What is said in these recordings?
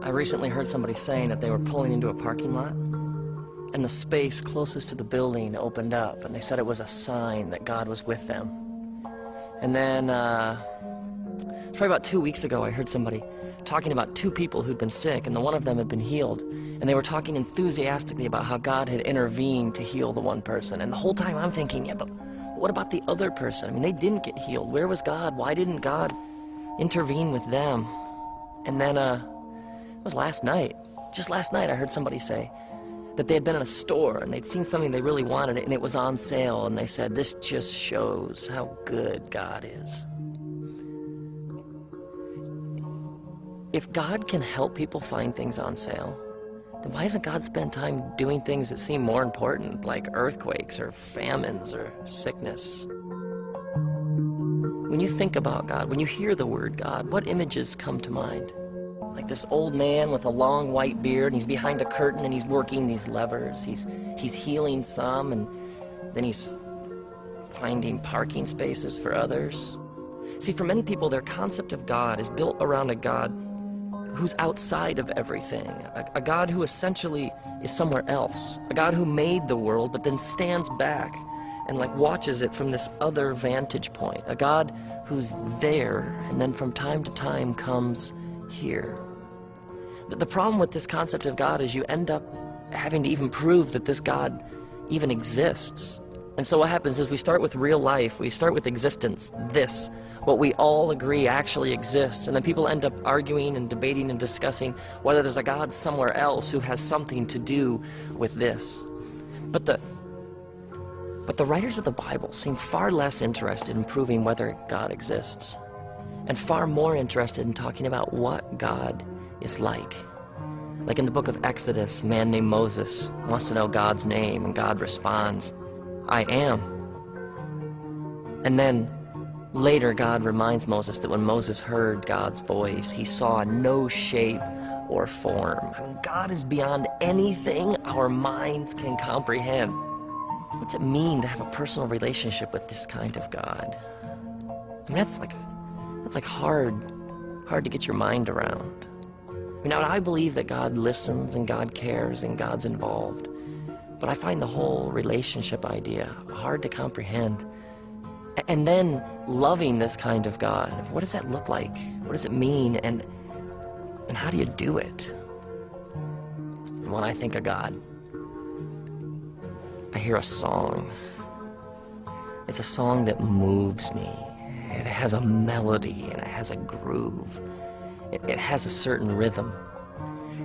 I recently heard somebody saying that they were pulling into a parking lot, and the space closest to the building opened up, and they said it was a sign that God was with them. And then, probably about 2 weeks ago, I heard somebody talking about two people who'd been sick, and the one of them had been healed, and they were talking enthusiastically about how God had intervened to heal the one person. And the whole time I'm thinking, yeah, but what about the other person? I mean, they didn't get healed. Where was God? Why didn't God intervene with them? And then, it was last night, just last night, I heard somebody say that they had been in a store and they'd seen something they really wanted and it was on sale, and they said, this just shows how good God is. If God can help people find things on sale, then why doesn't God spend time doing things that seem more important, like earthquakes or famines or sickness? When you think about God, when you hear the word God, what images come to mind? Like this old man with a long white beard, and he's behind a curtain and he's working these levers. He's healing some, and then he's finding parking spaces for others. See, for many people, their concept of God is built around a God who's outside of everything, a God who essentially is somewhere else, a God who made the world but then stands back and like watches it from this other vantage point, a God who's there and then from time to time comes here. The problem with this concept of God is you end up having to even prove that this God even exists. And so what happens is we start with real life, we start with existence, this, what we all agree actually exists, and then people end up arguing and debating and discussing whether there's a God somewhere else who has something to do with this. But the writers of the Bible seem far less interested in proving whether God exists, and far more interested in talking about what God is like. Like in the book of Exodus, a man named Moses wants to know God's name, and God responds, I am. And then later God reminds Moses that when Moses heard God's voice, he saw no shape or form. I mean, God is beyond anything our minds can comprehend. What's it mean to have a personal relationship with this kind of God? I mean, that's like hard to get your mind around. I mean, I believe that God listens and God cares and God's involved, but I find the whole relationship idea hard to comprehend. And then loving this kind of God, what does that look like? What does it mean? And how do you do it? And when I think of God, I hear a song. It's a song that moves me. It has a melody and it has a groove. It has a certain rhythm.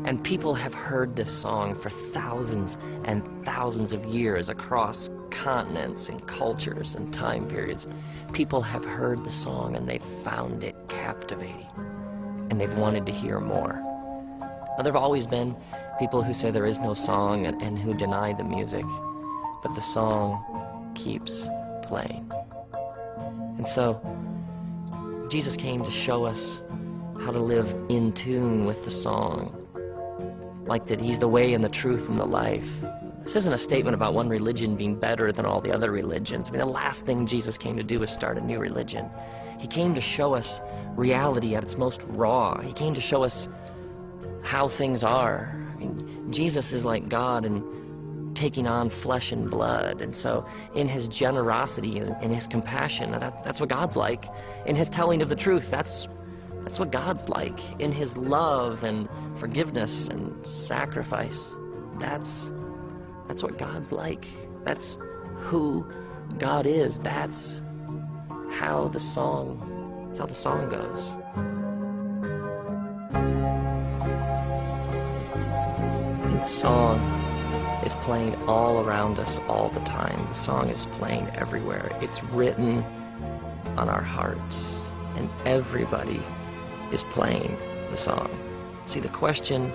And people have heard this song for thousands and thousands of years across continents and cultures and time periods. People have heard the song and they've found it captivating. And they've wanted to hear more. Now, there have always been people who say there is no song and who deny the music. But the song keeps playing. And so, Jesus came to show us how to live in tune with the song. Like that he's the way and the truth and the life. This isn't a statement about one religion being better than all the other religions. I mean, the last thing Jesus came to do was start a new religion. He came to show us reality at its most raw. He came to show us how things are. I mean, Jesus is like God and taking on flesh and blood, and so in his generosity and in his compassion, that's what God's like. In his telling of the truth, that's what God's like. In his love and forgiveness and sacrifice, that's what God's like. That's who God is. That's how the song goes. And the song is playing all around us all the time. The song is playing everywhere. It's written on our hearts, and everybody is playing the song. See, the question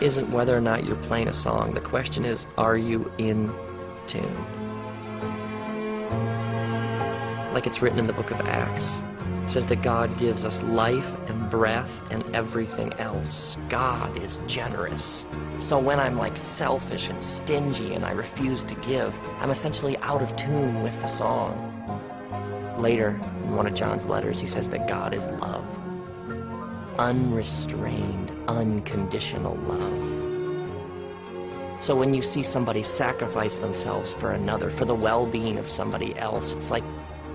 isn't whether or not you're playing a song. The question is, are you in tune? Like it's written in the book of Acts. It says that God gives us life and breath and everything else. God is generous. So when I'm like selfish and stingy and I refuse to give, I'm essentially out of tune with the song. Later, in one of John's letters, he says that God is love. unrestrained, unconditional love. So when you see somebody sacrifice themselves for another, for the well-being of somebody else, it's like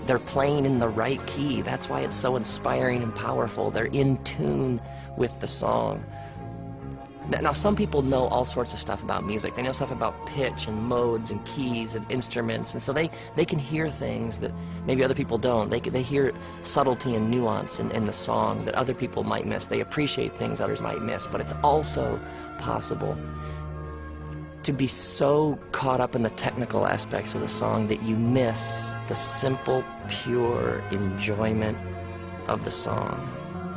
they're playing in the right key. That's why it's so inspiring and powerful. They're in tune with the song. Now, some people know all sorts of stuff about music. They know stuff about pitch and modes and keys and instruments, and so they can hear things that maybe other people don't. They hear subtlety and nuance in the song that other people might miss. They appreciate things others might miss, but it's also possible to be so caught up in the technical aspects of the song that you miss the simple, pure enjoyment of the song.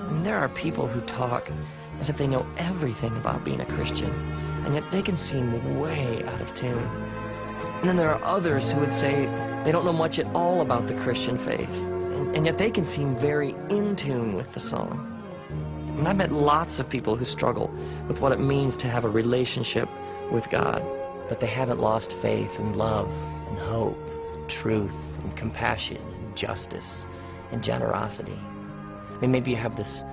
I mean, there are people who talk as if they know everything about being a Christian, and yet they can seem way out of tune. And then there are others who would say they don't know much at all about the Christian faith, and yet they can seem very in tune with the song. And I've met lots of people who struggle with what it means to have a relationship with God, but they haven't lost faith and love and hope, and truth and compassion and justice and generosity. I mean, maybe you have this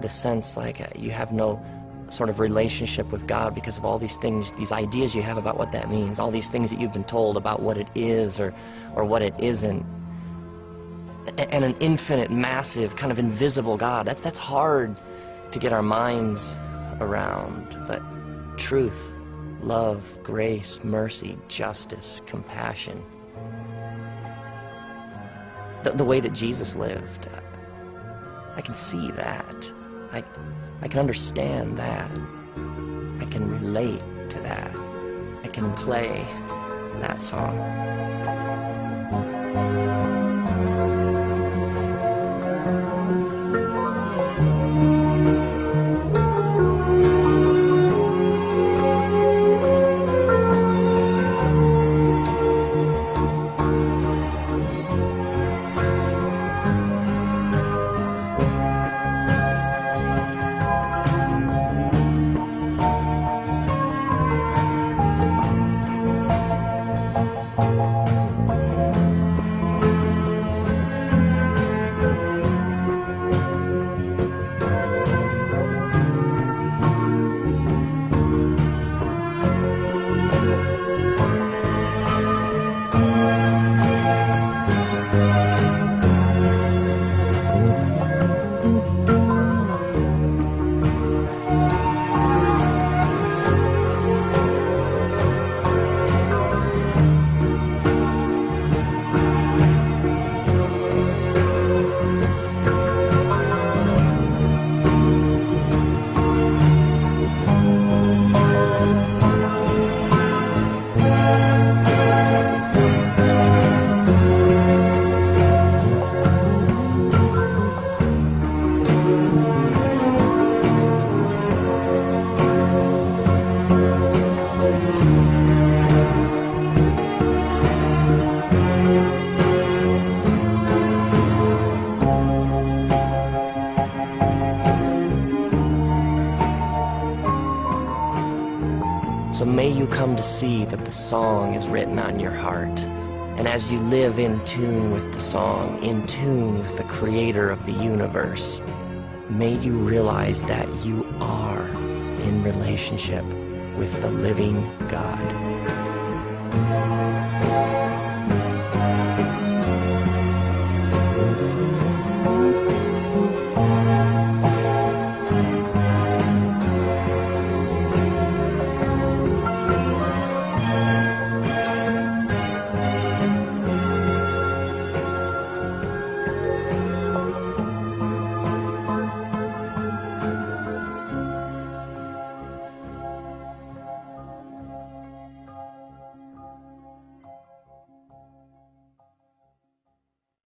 sense like you have no sort of relationship with God because of all these things, these ideas you have about what that means, all these things that you've been told about what it is or what it isn't. And an infinite, massive, kind of invisible God, that's hard to get our minds around. But truth, love, grace, mercy, justice, compassion, the way that Jesus lived, I can see that. I can understand that. I can relate to that. I can play that song. So may you come to see that the song is written on your heart. And as you live in tune with the song, in tune with the creator of the universe, may you realize that you are in relationship with the living God.